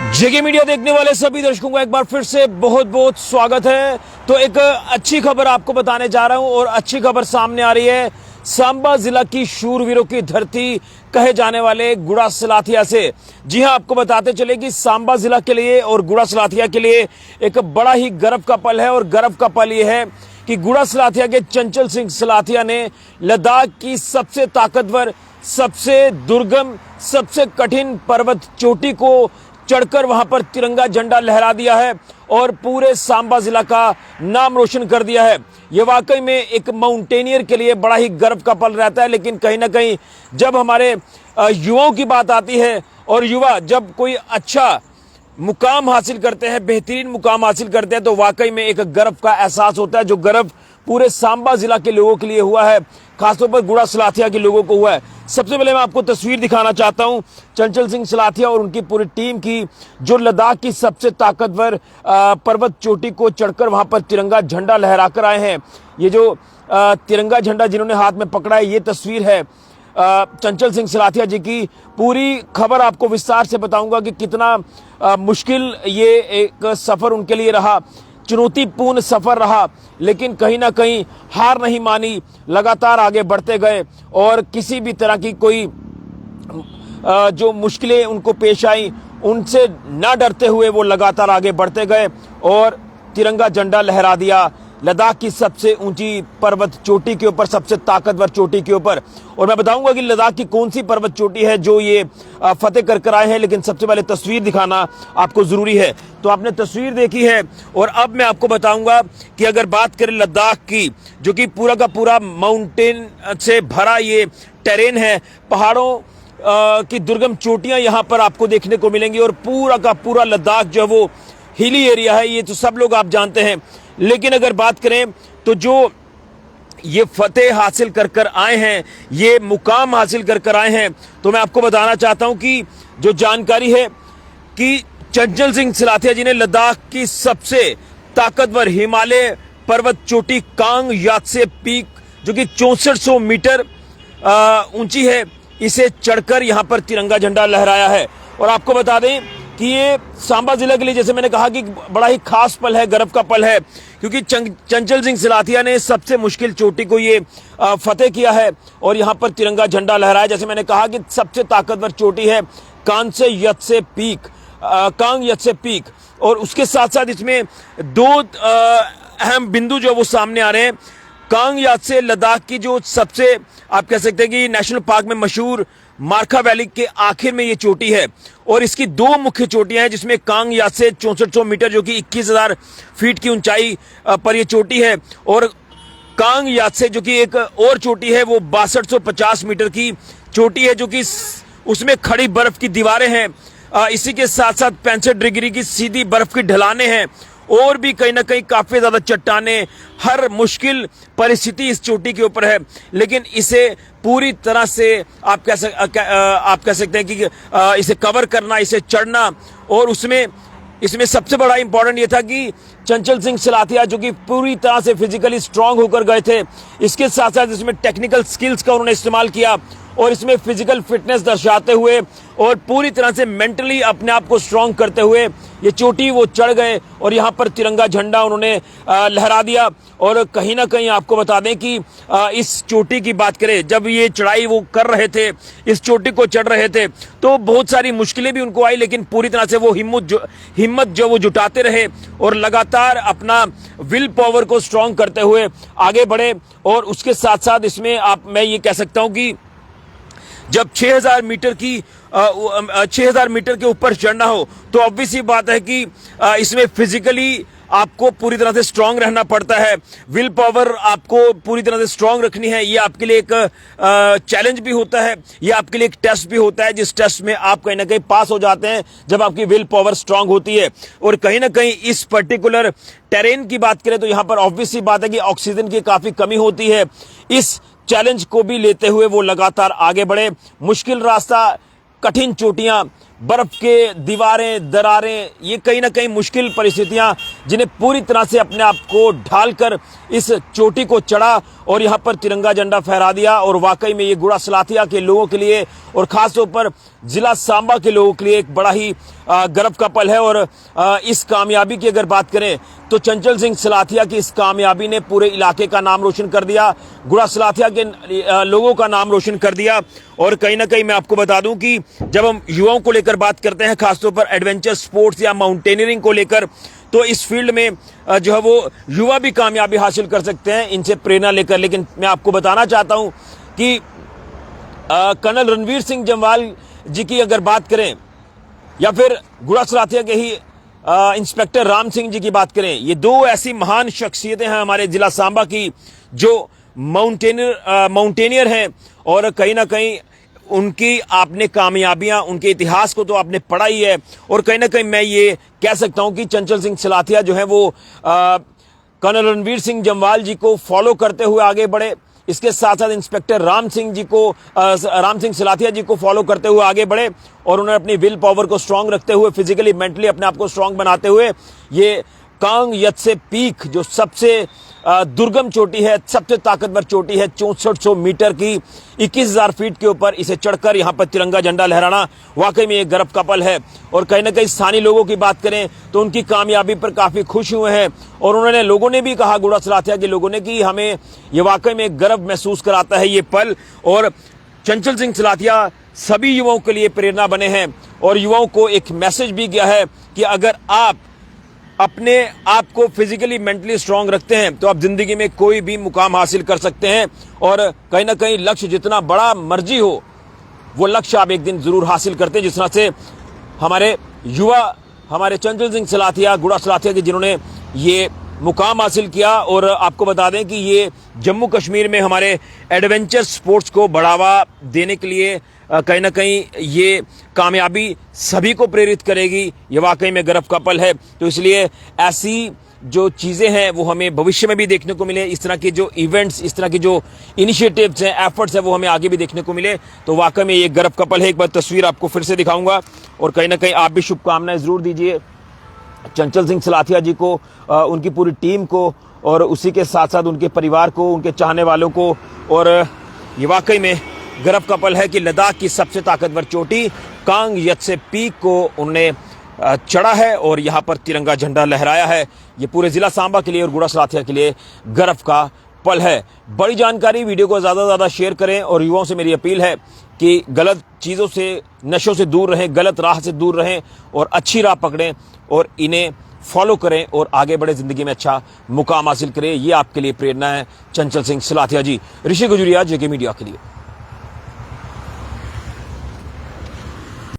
जेके media देखने वाले सभी दर्शकों को एक बार फिर से बहुत बहुत स्वागत है। तो एक अच्छी खबर आपको बताने जा रहा हूं और अच्छी खबर सामने आ रही है सांबा जिला की शूरवीरों की धरती कहे जाने वाले गुड़ा सलाथिया से। जी हां, आपको बताते चले कि सांबा जिला के लिए और गुड़ा सलाथिया के लिए एक बड़ा ही गर्व का पल है और गर्व का पल यह है कि गुड़ा सलाथिया के चंचल सिंह सलाथिया ने लद्दाख की सबसे ताकतवर, सबसे दुर्गम, सबसे कठिन पर्वत चोटी को चढ़कर वहां पर तिरंगा झंडा लहरा दिया है और पूरे सांबा जिला का नाम रोशन कर दिया है। यह वाकई में एक माउंटेनियर के लिए बड़ा ही गर्व का पल रहता है। लेकिन कहीं ना कहीं जब हमारे युवाओं की बात आती है और युवा जब कोई अच्छा मुकाम हासिल करते हैं, बेहतरीन मुकाम हासिल करते हैं, तो वाकई में एक गर्व का एहसास होता है, जो गर्व पूरे सांबा जिला के लोगों के लिए हुआ है, खासतौर पर गुड़ा सलाथिया के लोगों को हुआ है। सबसे पहले मैं आपको तस्वीर दिखाना चाहता हूं चंचल सिंह सलाथिया और उनकी पूरी टीम की, जो लद्दाख की सबसे ताकतवर पर्वत चोटी को चढ़कर वहां पर तिरंगा झंडा लहराकर आए हैं। ये जो तिरंगा झंडा जिन्होंने हाथ में पकड़ा है, ये तस्वीर है चंचल सिंह सलाथिया जी की। पूरी खबर आपको विस्तार से बताऊंगा कि कितना मुश्किल ये एक सफर उनके लिए रहा, चुनौतीपूर्ण सफर रहा, लेकिन कहीं ना कहीं हार नहीं मानी, लगातार आगे बढ़ते गए और किसी भी तरह की कोई जो मुश्किलें उनको पेश आई उनसे न डरते हुए वो लगातार आगे बढ़ते गए और तिरंगा झंडा लहरा दिया लद्दाख की सबसे ऊंची पर्वत चोटी के ऊपर, सबसे ताकतवर चोटी के ऊपर। और मैं बताऊंगा कि लद्दाख की कौन सी पर्वत चोटी है जो ये फतेह कर आए हैं, लेकिन सबसे पहले तस्वीर दिखाना आपको जरूरी है। तो आपने तस्वीर देखी है और अब मैं आपको बताऊंगा कि अगर बात करें लद्दाख की, जो कि पूरा का पूरा माउंटेन से भरा ये टेरेन है, पहाड़ों की दुर्गम चोटियां यहां पर आपको देखने को मिलेंगी और पूरा का पूरा लद्दाख जो है वो हिली एरिया है, ये तो सब लोग आप जानते हैं। लेकिन अगर बात करें तो जो ये फतेह हासिल कर आए हैं, ये मुकाम हासिल कर आए हैं, तो मैं आपको बताना चाहता हूं कि जो जानकारी है कि चंचल सिंह सलाथिया जी ने लद्दाख की सबसे ताकतवर हिमालय पर्वत चोटी कांग यात्से पीक, जो कि 6400 मीटर ऊंची है, इसे चढ़कर यहां पर तिरंगा झंडा लहराया है। और आपको बता दें कि ये सांबा जिला के लिए, जैसे मैंने कहा, कि बड़ा ही खास पल है, गर्व का पल है, क्योंकि चंचल सिंह सलाथिया ने सबसे मुश्किल चोटी को ये फतेह किया है और यहाँ पर तिरंगा झंडा लहराया। जैसे मैंने कहा कि सबसे ताकतवर चोटी है कांग यात्से पीक, और उसके साथ साथ इसमें दो अहम बिंदु जो वो सामने आ रहे हैं। कांग यात्से लद्दाख की जो सबसे, आप कह सकते हैं कि नेशनल पार्क में मशहूर मार्खा वैली के आखिर में ये चोटी है और इसकी दो मुख्य चोटियां हैं, जिसमें कांग यात्से 6400 मीटर जो कि 21,000 फीट की ऊंचाई पर ये चोटी है, और कांग यात्से जो कि एक और चोटी है वो 6250 मीटर की चोटी है, जो कि उसमें खड़ी बर्फ की दीवारें हैं। इसी के साथ साथ 65 डिग्री की सीधी बर्फ की ढलाने हैं और भी कहीं ना कहीं काफी ज्यादा चट्टाने, हर मुश्किल परिस्थिति इस चोटी के ऊपर है। लेकिन इसे पूरी तरह से आप कह सकते हैं कि इसे कवर करना, इसे चढ़ना, और इसमें सबसे बड़ा इंपॉर्टेंट ये था कि चंचल सिंह सलाथिया जो कि पूरी तरह से फिजिकली स्ट्रांग होकर गए थे, इसके साथ साथ इसमें टेक्निकल स्किल्स का उन्होंने इस्तेमाल किया और इसमें फिजिकल फिटनेस दर्शाते हुए और पूरी तरह से मेंटली अपने आप को स्ट्रांग करते हुए ये चोटी वो चढ़ गए और यहाँ पर तिरंगा झंडा उन्होंने लहरा दिया। और कहीं ना कहीं आपको बता दें कि इस चोटी की बात करें, जब ये चढ़ाई वो कर रहे थे, इस चोटी को चढ़ रहे थे, तो बहुत सारी मुश्किलें भी उनको आई, लेकिन पूरी तरह से वो हिम्मत जो वो जुटाते रहे और लगातार अपना विल पावर को स्ट्रांग करते हुए आगे बढ़े। और उसके साथ साथ इसमें मैं ये कह सकता हूं कि जब 6000 मीटर के ऊपर चढ़ना हो तो ऑब्वियस ही बात है कि इसमें फिजिकली आपको पूरी तरह से स्ट्रांग रहना पड़ता है, विल पावर आपको पूरी तरह से स्ट्रांग रखनी है। ये आपके लिए एक चैलेंज भी होता है, ये आपके लिए एक टेस्ट भी होता है, जिस टेस्ट में आप कहीं ना कहीं पास हो जाते हैं जब आपकी विल पावर स्ट्रांग होती है। और कहीं ना कहीं इस पर्टिकुलर टेरेन की बात करें तो यहाँ पर ऑब्वियस ही बात है कि ऑक्सीजन की काफी कमी होती है। इस चैलेंज को भी लेते हुए वो लगातार आगे बढ़े। मुश्किल रास्ता, कठिन चोटियां, बर्फ के दीवारें, दरारें, ये कहीं ना कहीं मुश्किल परिस्थितियां, जिन्हें पूरी तरह से अपने आप को ढालकर इस चोटी को चढ़ा और यहां पर तिरंगा झंडा फहरा दिया। और वाकई में ये गुड़ा सलाथिया के लोगों के लिए और खास तौर पर जिला सांबा के लोगों के लिए एक बड़ा ही गर्व का पल है। और इस कामयाबी की अगर बात करें तो चंचल सिंह सलाथिया की इस कामयाबी ने पूरे इलाके का नाम रोशन कर दिया, गुड़ा सलाथिया के लोगों का नाम रोशन कर दिया। और कहीं ना कहीं मैं आपको बता दूं कि जब हम युवाओं को लेकर बात करते हैं, खासतौर पर एडवेंचर स्पोर्ट्स या माउंटेनियरिंग को लेकर, तो इस फील्ड में जो है वो युवा भी कामयाबी हासिल कर सकते हैं इनसे प्रेरणा लेकर। लेकिन मैं आपको बताना चाहता हूं कि कर्नल रणवीर सिंह जम्वाल जी की अगर बात करें या फिर गुड़ा सलाथिया के ही इंस्पेक्टर राम सिंह जी की बात करें, ये दो ऐसी महान शख्सियतें हैं हमारे जिला सांबा की जो माउंटेनियर हैं। और कहीं ना कहीं उनकी आपने कामयाबियां, उनके इतिहास को तो आपने पढ़ा ही है। और कहीं ना कहीं मैं ये कह सकता हूं कि चंचल सिंह सलाथिया जो है वो कर्नल रणवीर सिंह जम्वाल जी को फॉलो करते हुए आगे बढ़े। इसके साथ साथ इंस्पेक्टर राम सिंह सलाथिया जी को फॉलो करते हुए आगे बढ़े और उन्होंने अपनी विल पावर को स्ट्रांग रखते हुए, फिजिकली मेंटली अपने आप को स्ट्रांग बनाते हुए ये कांग यत्से पीक जो सबसे दुर्गम चोटी है, सबसे ताकतवर चोटी है, 6400 मीटर की 21,000 फीट के ऊपर, इसे चढ़कर यहां पर तिरंगा झंडा लहराना वाकई में एक गर्व का पल है। और कहीं ना कहीं स्थानीय लोगों की बात करें तो उनकी कामयाबी पर काफी खुश हुए हैं। और लोगों ने भी कहा, गुड़ा सलाथिया के लोगों ने, कि हमें ये वाकई में गर्व महसूस कराता है ये पल। और चंचल सिंह सलाथिया सभी युवाओं के लिए प्रेरणा बने हैं और युवाओं को एक मैसेज भी गया है कि अगर आप अपने आप को फिजिकली मेंटली स्ट्रांग रखते हैं तो आप जिंदगी में कोई भी मुकाम हासिल कर सकते हैं। और कहीं ना कहीं लक्ष्य जितना बड़ा मर्जी हो वो लक्ष्य आप एक दिन जरूर हासिल करते हैं। जिस तरह से हमारे युवा, हमारे चंचल सिंह सलाथिया, गुड़ा सलाथिया के, जिन्होंने ये मुकाम हासिल किया। और आपको बता दें कि ये जम्मू कश्मीर में हमारे एडवेंचर स्पोर्ट्स को बढ़ावा देने के लिए कहीं ना कहीं ये कामयाबी सभी को प्रेरित करेगी। ये वाकई में गर्व का पल है। तो इसलिए ऐसी जो चीज़ें हैं वो हमें भविष्य में भी देखने को मिले, इस तरह के जो इवेंट्स, इस तरह की जो इनिशिएटिव्स हैं, एफर्ट्स हैं, वो हमें आगे भी देखने को मिले। तो वाकई में ये गर्व का पल है। एक बार तस्वीर आपको फिर से दिखाऊंगा और कहीं ना कहीं आप भी शुभकामनाएं जरूर दीजिए चंचल सिंह सलाथिया जी को, उनकी पूरी टीम को, और उसी के साथ साथ उनके परिवार को, उनके चाहने वालों को। और ये वाकई में गर्व का पल है कि लद्दाख की सबसे ताकतवर चोटी कांग यत्से पीक को उन्होंने चढ़ा है और यहाँ पर तिरंगा झंडा लहराया है। ये पूरे जिला सांबा के लिए और गुड़ा सलाथिया के लिए गर्व का पल है। बड़ी जानकारी, वीडियो को ज़्यादा से ज़्यादा शेयर करें और युवाओं से मेरी अपील है कि गलत चीज़ों से, नशों से दूर रहें, गलत राह से दूर रहें और अच्छी राह पकड़ें और इन्हें फॉलो करें और आगे बढ़े, जिंदगी में अच्छा मुकाम हासिल करें। ये आपके लिए प्रेरणा है चंचल सिंह सलाथिया जी। ऋषि गुजरिया, जेके मीडिया के लिए।